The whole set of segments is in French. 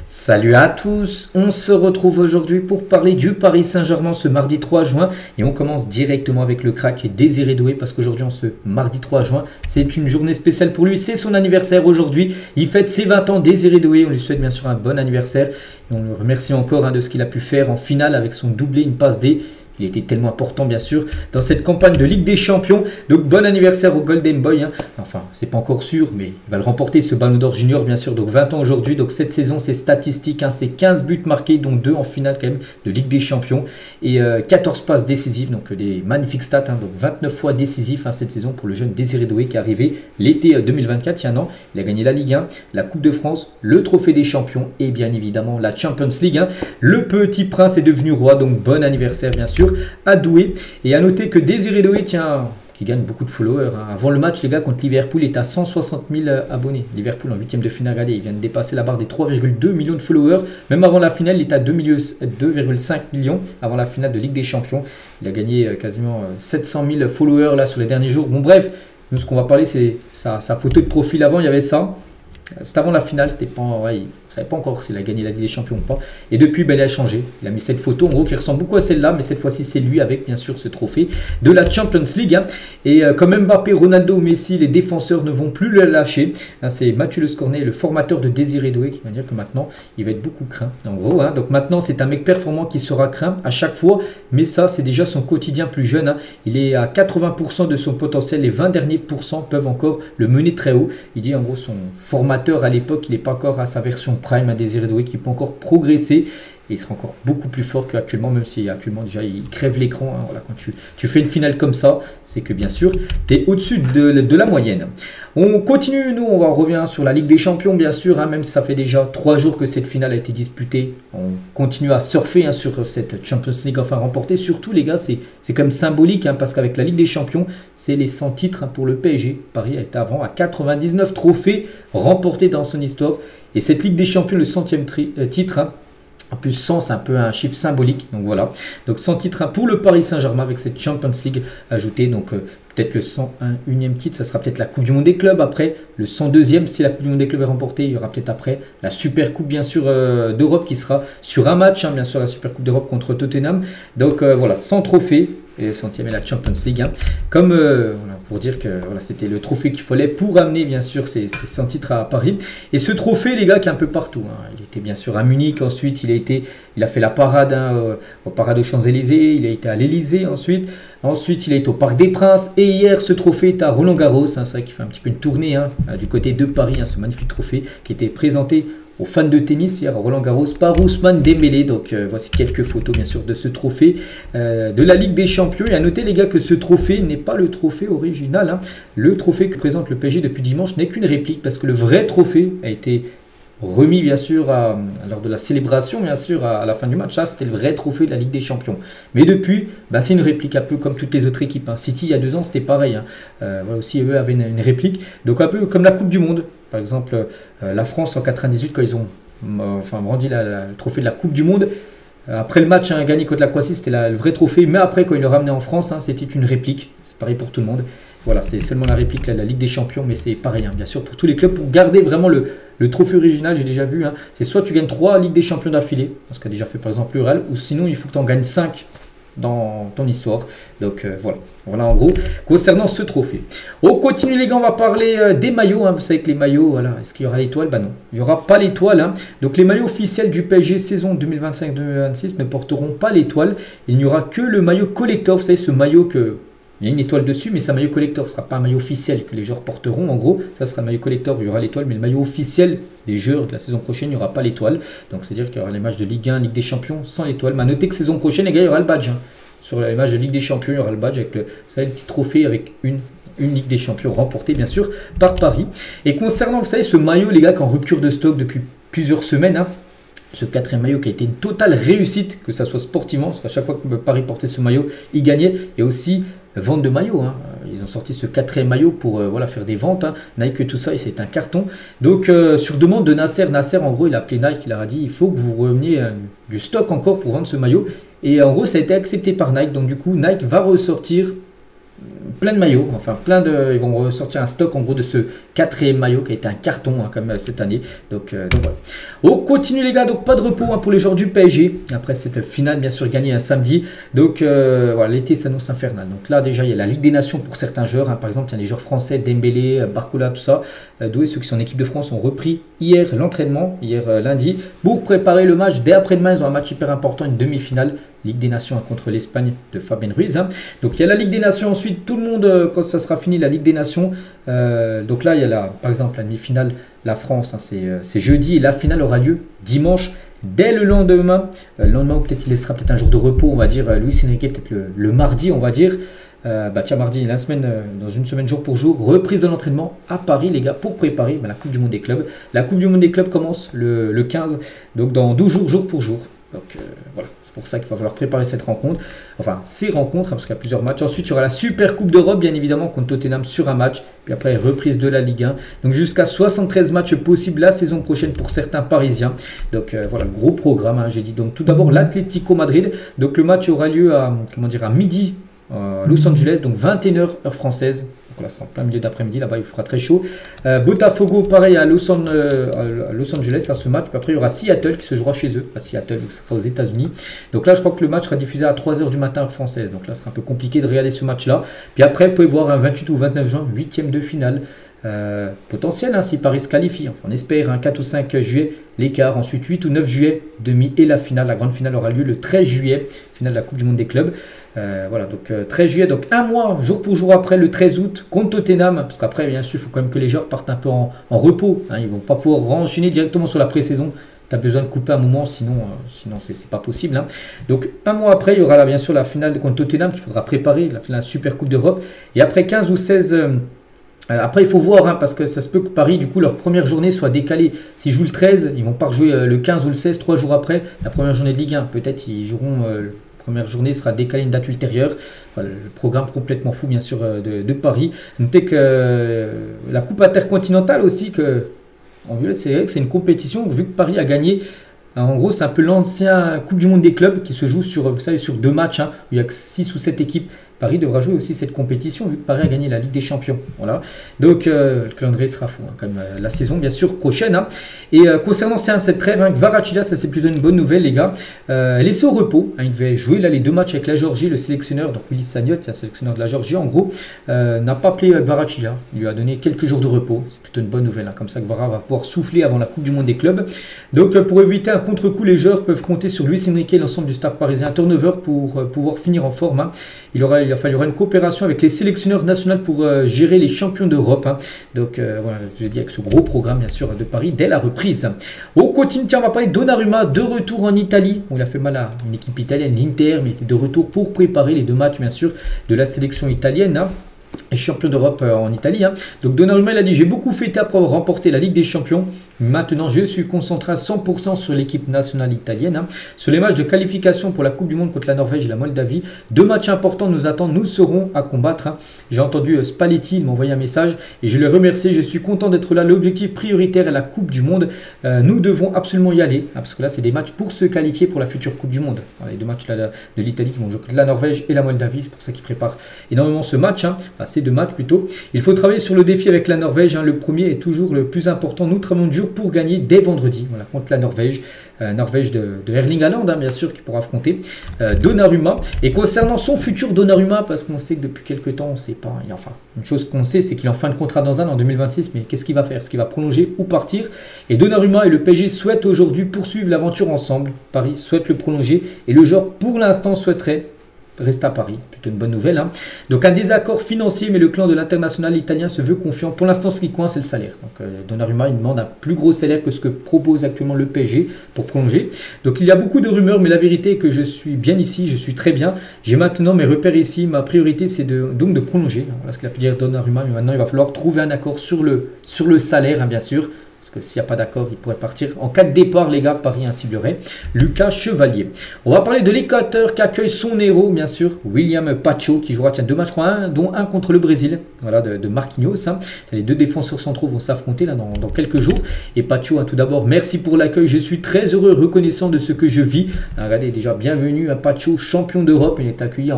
Salut à tous, on se retrouve aujourd'hui pour parler du Paris Saint-Germain ce mardi 3 juin et on commence directement avec le crack Désiré Doué parce qu'aujourd'hui en ce mardi 3 juin c'est une journée spéciale pour lui, c'est son anniversaire aujourd'hui, il fête ses 20 ans. Désiré Doué, on lui souhaite bien sûr un bon anniversaire et on le remercie encore de ce qu'il a pu faire en finale avec son doublé, une passe D. Il était tellement important, bien sûr, dans cette campagne de Ligue des Champions. Donc, bon anniversaire au Golden Boy. Enfin, c'est pas encore sûr, mais il va le remporter, ce Ballon d'Or Junior, bien sûr. Donc, 20 ans aujourd'hui. Donc, cette saison, c'est statistique. C'est 15 buts marqués, dont 2 en finale, quand même, de Ligue des Champions. Et 14 passes décisives. Donc, des magnifiques stats. Donc, 29 fois décisif cette saison pour le jeune Désiré Doué qui est arrivé l'été 2024, il y a un an. Il a gagné la Ligue 1, la Coupe de France, le Trophée des Champions et bien évidemment la Champions League. Le petit prince est devenu roi. Donc, bon anniversaire, bien sûr, à Doué. Et à noter que Désiré Doué, qui gagne beaucoup de followers. Avant le match, les gars, contre Liverpool, il est à 160 000 abonnés. Liverpool en 8e de finale, regardez, il vient de dépasser la barre des 3,2 millions de followers. Même avant la finale, il est à 2,5 millions avant la finale de Ligue des Champions. Il a gagné quasiment 700 000 followers là sur les derniers jours. Bon, bref, nous, ce qu'on va parler, c'est sa photo de profil. Avant, il y avait ça. C'était avant la finale, c'était pas, ouais, on ne savait pas encore s'il a gagné la Ligue des Champions ou pas. Et depuis, il a changé. Il a mis cette photo, en gros, qui ressemble beaucoup à celle-là, mais cette fois-ci, c'est lui avec, bien sûr, ce trophée de la Champions League. Et comme Mbappé, Ronaldo ou Messi, les défenseurs ne vont plus le lâcher. C'est Mathieu Le Scornet, le formateur de Désiré Doué, qui va dire que maintenant, il va être beaucoup craint. En gros, donc maintenant, c'est un mec performant qui sera craint à chaque fois. Mais ça, c'est déjà son quotidien plus jeune. Il est à 80% de son potentiel. Les 20 derniers pourcents peuvent encore le mener très haut. Il dit, en gros, son formateur à l'époque, il n'est pas encore à sa version prime, à Désiré Doué, qui peut encore progresser et il sera encore beaucoup plus fort qu'actuellement, même si actuellement déjà il crève l'écran. Voilà, quand tu fais une finale comme ça, c'est que bien sûr tu es au-dessus de la moyenne. On continue, nous on revient sur la Ligue des Champions bien sûr, même si ça fait déjà 3 jours que cette finale a été disputée. On continue à surfer sur cette Champions League enfin remportée. Surtout les gars, c'est quand même symbolique parce qu'avec la Ligue des Champions, c'est les 100 titres pour le PSG. Paris a été avant à 99 trophées remportés dans son histoire. Et cette Ligue des Champions, le 100e titre, en plus 100, c'est un peu un chiffre symbolique. Donc voilà, donc 100 titres pour le Paris Saint-Germain avec cette Champions League ajoutée. Donc peut-être le 101e titre, ça sera peut-être la Coupe du Monde des clubs. Après, le 102e, si la Coupe du Monde des clubs est remportée, il y aura peut-être après la Super Coupe, bien sûr, d'Europe qui sera sur un match, bien sûr, la Super Coupe d'Europe contre Tottenham. Donc voilà, 100 trophées. Et le 100e est la Champions League. Comme voilà, pour dire que voilà, c'était le trophée qu'il fallait pour amener bien sûr ces 100 titres à Paris. Et ce trophée, les gars, qui est un peu partout. Il était bien sûr à Munich, ensuite il a fait la parade au parade aux Champs-Élysées, il a été à l'Élysée ensuite. Ensuite, il a été au Parc des Princes. Et hier, ce trophée est à Roland-Garros. C'est vrai qu'il fait un petit peu une tournée du côté de Paris, ce magnifique trophée qui était présenté aux fans de tennis hier à Roland-Garros par Ousmane Dembélé. Donc voici quelques photos bien sûr de ce trophée de la Ligue des Champions. Et à noter les gars que ce trophée n'est pas le trophée original. Le trophée que présente le PSG depuis dimanche n'est qu'une réplique parce que le vrai trophée a été remis bien sûr lors de la célébration bien sûr à la fin du match. C'était le vrai trophée de la Ligue des Champions. Mais depuis, c'est une réplique un peu comme toutes les autres équipes. City il y a 2 ans c'était pareil. Voilà, aussi eux avaient une réplique. Donc un peu comme la Coupe du Monde. Par exemple, la France en 98 quand ils ont rendu le trophée de la Coupe du Monde. Après le match gagné contre la Croatie, c'était le vrai trophée. Mais après, quand ils le ramenaient en France, c'était une réplique. C'est pareil pour tout le monde. Voilà, c'est seulement la réplique, la Ligue des Champions, mais c'est pareil, bien sûr, pour tous les clubs, pour garder vraiment le trophée original, j'ai déjà vu, c'est soit tu gagnes 3 Ligues des Champions d'affilée, ce qu'a déjà fait par exemple le Real, ou sinon il faut que tu en gagnes 5 dans ton histoire. Donc voilà en gros, concernant ce trophée. On continue les gars, on va parler des maillots, vous savez que les maillots, voilà, est-ce qu'il y aura l'étoile? Non, il n'y aura pas l'étoile. Donc les maillots officiels du PSG saison 2025-2026 ne porteront pas l'étoile, il n'y aura que le maillot collector, vous savez ce maillot que... Il y a une étoile dessus, mais c'est un maillot collector. Ce ne sera pas un maillot officiel que les joueurs porteront. En gros, ça sera un maillot collector. Il y aura l'étoile, mais le maillot officiel des joueurs de la saison prochaine, il n'y aura pas l'étoile. Donc, c'est-à-dire qu'il y aura les matchs de Ligue 1, Ligue des Champions sans l'étoile. Mais à noter que saison prochaine, les gars, il y aura le badge. Sur les matchs de Ligue des Champions, il y aura le badge avec le petit trophée avec une Ligue des Champions remportée, bien sûr, par Paris. Et concernant, vous savez, ce maillot, les gars, qui est en rupture de stock depuis plusieurs semaines, ce 4e maillot qui a été une totale réussite, que ça soit sportivement, parce qu'à chaque fois que Paris portait ce maillot, il gagnait. Et aussi vente de maillots. Ils ont sorti ce 4e maillot pour voilà, faire des ventes. Nike, tout ça, et c'est un carton. Donc, sur demande de Nasser, en gros, il a appelé Nike, il leur a dit il faut que vous reveniez du stock encore pour vendre ce maillot. Et en gros, ça a été accepté par Nike. Donc, du coup, Nike va ressortir plein de maillots, enfin ils vont ressortir un stock en gros de ce 4e maillot qui a été un carton comme cette année. Donc voilà. On continue les gars, donc pas de repos pour les joueurs du PSG. Après cette finale bien sûr gagnée un samedi. Donc voilà, l'été s'annonce infernal. Donc là déjà il y a la Ligue des Nations pour certains joueurs. Par exemple il y a des joueurs français, Dembélé, Barcola, tout ça. Doué, ceux qui sont en équipe de France ont repris hier l'entraînement, lundi, pour préparer le match. Dès après-demain ils ont un match hyper important, une demi-finale. Ligue des Nations contre l'Espagne de Fabien Ruiz. Donc il y a la Ligue des Nations ensuite, tout le monde, quand ça sera fini, la Ligue des Nations. Donc là, il y a par exemple la demi-finale, la France, c'est jeudi et la finale aura lieu dimanche. Dès le lendemain, où peut-être il laissera peut-être un jour de repos, on va dire, Luis Enrique peut-être le mardi, on va dire. Tiens, mardi, la semaine, dans une semaine jour pour jour, reprise de l'entraînement à Paris, les gars, pour préparer la Coupe du Monde des clubs. La Coupe du Monde des clubs commence le 15, donc dans 12 jours, jour pour jour. Donc voilà, c'est pour ça qu'il va falloir préparer cette rencontre, enfin ces rencontres, parce qu'il y a plusieurs matchs. Ensuite, il y aura la Super Coupe d'Europe, bien évidemment, contre Tottenham sur un match. Puis après, reprise de la Ligue 1. Donc jusqu'à 73 matchs possibles la saison prochaine pour certains Parisiens. Donc voilà, gros programme, j'ai dit. Donc tout d'abord, l'Atlético Madrid. Donc le match aura lieu à midi à Los Angeles, donc 21h heure française. Donc là, ça sera en plein milieu d'après-midi, là-bas il fera très chaud. Botafogo, pareil à Los Angeles à ce match. Puis après, il y aura Seattle qui se jouera chez eux. À Seattle, donc ça sera aux États-Unis. Donc là, je crois que le match sera diffusé à 3h du matin heure française. Donc là, ce sera un peu compliqué de regarder ce match-là. Puis après, vous pouvez voir un 28 ou 29 juin, 8e de finale. Potentiel si Paris se qualifie. Enfin, on espère 4 ou 5 juillet l'écart. Ensuite, 8 ou 9 juillet, demi et la finale. La grande finale aura lieu le 13 juillet, finale de la Coupe du Monde des clubs. Voilà, donc 13 juillet, donc un mois, jour pour jour après, le 13 août, contre Tottenham, parce qu'après, bien sûr, il faut quand même que les joueurs partent un peu en repos. Ils ne vont pas pouvoir enchaîner directement sur la pré-saison. Tu as besoin de couper un moment, sinon c'est pas possible. Donc un mois après, il y aura là, bien sûr la finale contre Tottenham qu'il faudra préparer, la finale Super Coupe d'Europe. Et après 15 ou 16... après, il faut voir, parce que ça se peut que Paris, du coup, leur première journée soit décalée. S'ils jouent le 13, ils vont pas rejouer le 15 ou le 16, 3 jours après, la première journée de Ligue 1. Peut-être ils joueront... La première journée sera décalée une date ultérieure. Voilà, le programme complètement fou, bien sûr, de Paris. Notez que la Coupe intercontinentale aussi, en violette, c'est vrai que c'est une compétition, vu que Paris a gagné. En gros, c'est un peu l'ancien Coupe du Monde des clubs qui se joue sur, vous savez, sur 2 matchs, où il y a que 6 ou 7 équipes. Paris devra jouer aussi cette compétition vu que Paris a gagné la Ligue des Champions. Voilà. Donc le calendrier sera fou, comme la saison bien sûr prochaine. Et concernant cette trêve, Kvaratskhelia, ça c'est plutôt une bonne nouvelle les gars. Laissé au repos, il devait jouer là les 2 matchs avec la Géorgie. Le sélectionneur, donc Willy Sagnol, qui est un sélectionneur de la Géorgie en gros, n'a pas appelé Kvaratskhelia. Il lui a donné quelques jours de repos. C'est plutôt une bonne nouvelle. Comme ça Kvara va pouvoir souffler avant la Coupe du Monde des clubs. Donc pour éviter un contre-coup, les joueurs peuvent compter sur Luis Enrique et l'ensemble du staff parisien. Turnover pour pouvoir finir en forme. Il y aura une coopération avec les sélectionneurs nationaux pour gérer les champions d'Europe. Donc voilà, j'ai dit avec ce gros programme bien sûr de Paris dès la reprise. On continue, tiens, on va parler de Donnarumma, de retour en Italie. Bon, il a fait mal à une équipe italienne, l'Inter, mais il était de retour pour préparer les 2 matchs bien sûr de la sélection italienne. Et champion d'Europe en Italie. Donc Donnarumma il a dit: j'ai beaucoup fêté après avoir remporté la Ligue des Champions. Maintenant je suis concentré à 100% sur l'équipe nationale italienne. Sur les matchs de qualification pour la Coupe du Monde contre la Norvège et la Moldavie, 2 matchs importants nous attendent, nous serons à combattre. J'ai entendu Spalletti, il m'a envoyé un message et je le remercie. Je suis content d'être là. L'objectif prioritaire est la Coupe du Monde. Nous devons absolument y aller, parce que là c'est des matchs pour se qualifier pour la future Coupe du Monde. Les 2 matchs là, de l'Italie qui vont jouer contre la Norvège et la Moldavie, c'est pour ça qu'ils préparent énormément ce match. Ces 2 matchs plutôt. Il faut travailler sur le défi avec la Norvège. Le premier est toujours le plus important. Nous travaillons dur pour gagner dès vendredi contre la Norvège. Norvège de Erling Haaland, bien sûr, qui pourra affronter Donnarumma. Et concernant son futur Donnarumma, parce qu'on sait que depuis quelques temps, on ne sait pas. Une chose qu'on sait, c'est qu'il est en fin de contrat dans en 2026. Mais qu'est-ce qu'il va faire? Est-ce qu'il va prolonger ou partir? Et Donnarumma et le PSG souhaitent aujourd'hui poursuivre l'aventure ensemble. Paris souhaite le prolonger et le joueur, pour l'instant, souhaiterait reste à Paris, plutôt une bonne nouvelle. Donc un désaccord financier, mais le clan de l'international italien se veut confiant. Pour l'instant, ce qui coince, c'est le salaire. Donc Donnarumma, il demande un plus gros salaire que ce que propose actuellement le PSG pour prolonger. Donc il y a beaucoup de rumeurs, mais la vérité est que je suis bien ici, je suis très bien. J'ai maintenant mes repères ici. Ma priorité, c'est donc de prolonger. Voilà ce qu'il a pu dire Donnarumma, mais maintenant il va falloir trouver un accord sur le salaire, bien sûr. Parce que s'il n'y a pas d'accord, il pourrait partir. En cas de départ, les gars, Paris ciblerait Lucas Chevalier. On va parler de l'Équateur qui accueille son héros, bien sûr, William Pacho, qui jouera 2 matchs, dont un contre le Brésil, voilà, de Marquinhos. Les 2 défenseurs centraux vont s'affronter là dans quelques jours. Et Pacho, tout d'abord, merci pour l'accueil. Je suis très heureux, reconnaissant de ce que je vis. Regardez, déjà, bienvenue à Pacho, champion d'Europe. Il est accueilli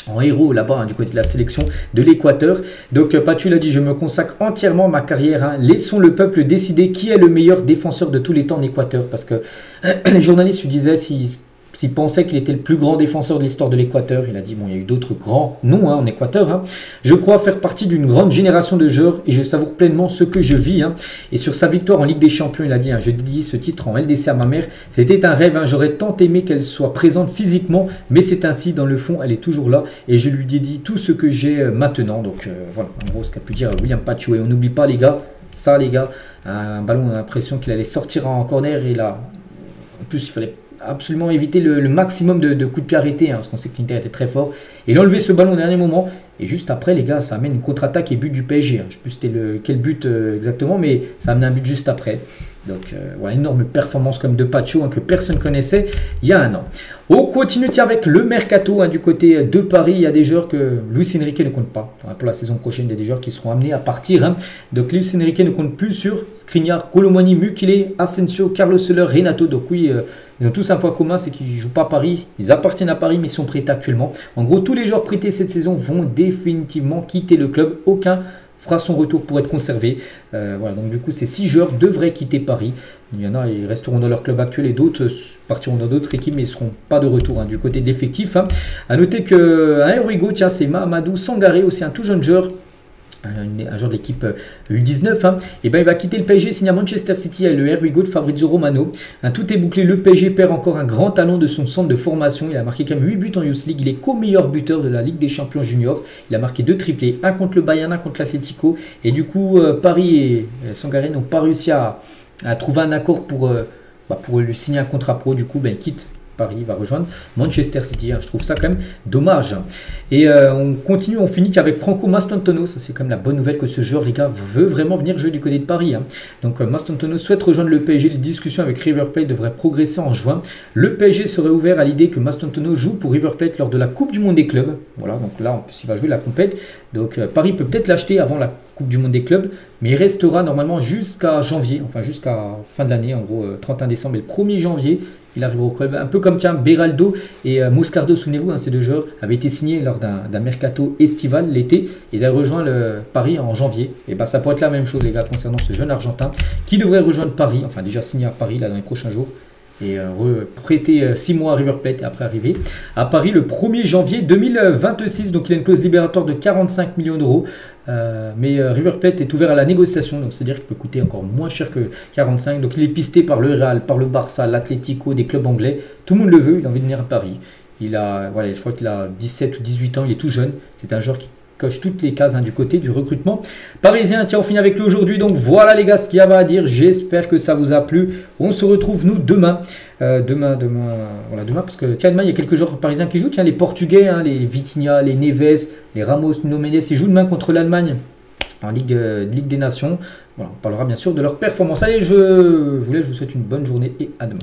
en héros là-bas, hein, du côté de la sélection de l'Équateur. Donc Pachu l'a dit, je me consacre entièrement à ma carrière, hein. Laissons le peuple décider qui est le meilleur défenseur de tous les temps en Équateur, parce que les journalistes lui disaient s'il pensait qu'il était le plus grand défenseur de l'histoire de l'Équateur. Il a dit, bon, il y a eu d'autres grands noms, hein, en Équateur, hein. Je crois faire partie d'une grande génération de joueurs et je savoure pleinement ce que je vis, hein. Et sur sa victoire en Ligue des Champions, il a dit, hein, je dédie ce titre en LDC à ma mère. C'était un rêve, hein. J'aurais tant aimé qu'elle soit présente physiquement, mais c'est ainsi, dans le fond, elle est toujours là. Et je lui dédie tout ce que j'ai maintenant. Donc voilà, en gros, ce qu'a pu dire William Pachu. Et on n'oublie pas, les gars, ça, les gars, un ballon, on a l'impression qu'il allait sortir en corner. Et là, en plus, il fallait absolument éviter le maximum de coups de pied arrêtés, hein, parce qu'on sait que l'Inter était très fort. Et il a enlevé ce ballon au dernier moment. Et juste après, les gars, ça amène une contre-attaque et but du PSG. Hein. Je ne sais plus c'était quel but exactement, mais ça amène un but juste après. Donc voilà, énorme performance comme de Pacho, hein, que personne ne connaissait il y a un an. On continue avec le mercato, hein, du côté de Paris. Il y a des joueurs que Luis Enrique ne compte pas. Enfin, pour la saison prochaine, il y a des joueurs qui seront amenés à partir, hein. Donc Luis Enrique ne compte plus sur Skriniar, Colomani, Mukile, Asensio, Carlos Soler, Renato. Donc oui, ils ont tous un point commun, c'est qu'ils ne jouent pas à Paris. Ils appartiennent à Paris, mais ils sont prêtés actuellement. En gros, tous les joueurs prêtés cette saison vont définitivement quitter le club. Aucun fera son retour pour être conservé. Voilà, donc du coup, ces 6 joueurs devraient quitter Paris. Il y en a, ils resteront dans leur club actuel et d'autres partiront dans d'autres équipes, mais ils ne seront pas de retour, hein, du côté de l'effectif, hein. À noter qu'un Erwigo, tiens, c'est Mahamadou Sangaré, aussi un tout jeune joueur. Un joueur de l'équipe U19, hein, et ben il va quitter le PSG, signer à Manchester City à le Erwigo de Fabrizio Romano. Tout est bouclé, le PSG perd encore un grand talent de son centre de formation. Il a marqué quand même 8 buts en Youth League, il est co-meilleur buteur de la Ligue des Champions Juniors. Il a marqué 2 triplés, un contre le Bayern, un contre l'Atlético. Et du coup, Paris et Sangaré n'ont pas réussi à trouver un accord pour lui signer un contrat pro. Du coup, ben, il quitte Paris, va rejoindre Manchester City, hein. Je trouve ça quand même dommage. Et on continue, on finit avec Franco Mastantuono. Ça, c'est quand même la bonne nouvelle que ce joueur, les gars, veut vraiment venir jouer du côté de Paris, hein. Donc Mastantuono souhaite rejoindre le PSG. Les discussions avec River Plate devraient progresser en juin. Le PSG serait ouvert à l'idée que Mastantuono joue pour River Plate lors de la Coupe du Monde des clubs. Voilà, donc là, en plus, il va jouer la compète. Donc Paris peut peut-être l'acheter avant la Coupe du Monde des clubs, mais il restera normalement jusqu'à janvier, enfin jusqu'à fin de l'année, en gros 31 décembre et le 1er janvier. Il arrive au club, un peu comme tiens, Beraldo et Moscardo, souvenez-vous, hein, ces 2 joueurs avaient été signés lors d'un mercato estival l'été. Ils avaient rejoint le Paris en janvier. Et ben ça pourrait être la même chose, les gars, concernant ce jeune Argentin qui devrait rejoindre Paris, enfin déjà signé à Paris là dans les prochains jours. Et prêté 6 mois à River Plate et après arriver à Paris le 1er janvier 2026. Donc il a une clause libératoire de 45 millions d'euros. Mais River Plate est ouvert à la négociation, donc c'est-à-dire qu'il peut coûter encore moins cher que 45. Donc il est pisté par le Real, par le Barça, l'Atlético, des clubs anglais. Tout le monde le veut, il a envie de venir à Paris. Il a, voilà, je crois qu'il a 17 ou 18 ans, il est tout jeune. C'est un joueur qui coche toutes les cases, hein, du côté du recrutement parisien. Tiens, on finit avec lui aujourd'hui. Donc voilà, les gars, ce qu'il y avait à dire. J'espère que ça vous a plu. On se retrouve, nous, demain. Demain, parce que tiens, demain, il y a quelques joueurs parisiens qui jouent. Tiens, les Portugais, hein, les Vitinha, les Neves, les Ramos, Nuno Mendes, ils jouent demain contre l'Allemagne en Ligue des Nations. Voilà, on parlera bien sûr de leur performance. Allez, je vous souhaite une bonne journée et à demain.